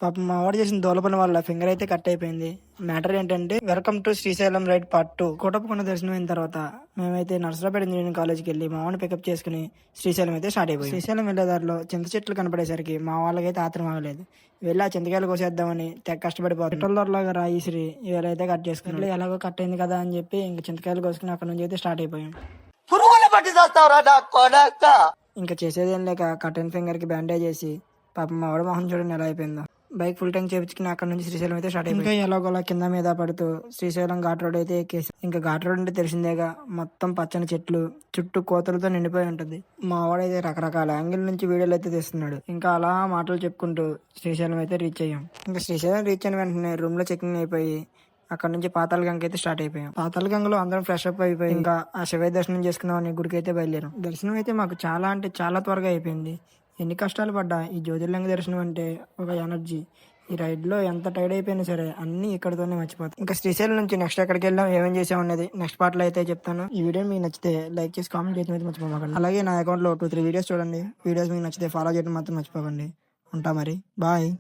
పాపం మా వాడు చేసిన దోలపని వల్ల ఫింగర్ అయితే కట్ అయిపోయింది. మ్యాటర్ ఏంటంటే, welcome to Srisailam ride part 2. Kotappakonda దర్శనం అయిన తర్వాత మేమైతే నర్సరాపేట ఇంజనీరింగ్ కాలేజ్కి వెళ్ళి మా వాడిని పికప్ చేసుకుని శ్రీశైలం అయితే స్టార్ట్ అయిపోయి. శ్రీశైలం వెళ్ళేదారిలో చింత చెట్లు కనపడేసరికి మా వాళ్ళకైతే ఆత్రం ఆగలేదు. వెళ్ళి ఆ చింతకాయలు కోసేద్దామని తెగ కష్టపడిపోతుంది. పెట్రోల్ దొరలాగా రాయిసిరి ఇవాళైతే కట్ చేసుకుని ఎలాగో కట్ అయింది కదా అని చెప్పి ఇంక చింతకాయలు కోసుకుని అక్కడ నుంచి అయితే స్టార్ట్ అయిపోయాం. ఇంకా చేసేదేం లేక కటన్ ఫింగర్ కి బ్యాండేజ్ చేసి పాపం మా వాడు మొహం చూడండి ఎలా అయిపోయిందో. బైక్ ఫుల్ ట్యాంక్ చేపించుకుని అక్కడ నుంచి శ్రీశైలం అయితే స్టార్ట్ అయిపోయింది. ఇంకా ఎలాగోలా కింద మీద పడుతూ శ్రీశైలం ఘాట్ రోడ్ అయితే ఎక్కేసి, ఇంకా ఘాట్ రోడ్ అంటే తెలిసిందేగా, మొత్తం పచ్చని చెట్లు చుట్టూ కోతలతో నిండిపోయి ఉంటుంది. మా వాడైతే రకరకాల యాంగిల్ నుంచి వీడియోలు అయితే తీస్తున్నాడు. ఇంకా అలా మాటలు చెప్పుకుంటూ శ్రీశైలం అయితే రీచ్ అయ్యాం. ఇంకా శ్రీశైలం రీచ్ అయిన వెంటనే రూమ్ లో చెకింగ్ అయిపోయి అక్కడ నుంచి పాతాళ గంగ అయితే స్టార్ట్ అయిపోయాం. పాతాళ గంగలో అందరం ఫ్రెష్ అప్ అయిపోయి ఇంకా ఆ శివయ్య దర్శనం చేసుకున్నామని గుడికి అయితే బయలుదేరాం. దర్శనం అయితే మాకు చాలా అంటే చాలా త్వరగా అయిపోయింది. ఎన్ని కష్టాలు పడ్డా ఈ జ్యోతిర్లింగ దర్శనం అంటే ఒక ఎనర్జీ. ఈ రైడ్ లో ఎంత టైర్డ్ అయిపోయినా సరే అన్ని ఇక్కడతోనే మర్చిపోతాం. ఇంకా శ్రీశైలం నుంచి నెక్స్ట్ ఎక్కడికి వెళ్ళాం, ఏమేం చేసాం అనేది నెక్స్ట్ పార్ట్ లో అయితే చెప్తాను. ఈ వీడియో మీకు నచ్చితే లైక్ చేసి కామెంట్ చేయడం అయితే మర్చిపోకండి. అలాగే నా అకౌంట్ లో 2-3 వీడియోస్ చూడండి. వీడియోస్ మీకు నచ్చితే ఫాలో చేయడం మాత్రం మర్చిపోకండి. ఉంటా మరి, బాయ్.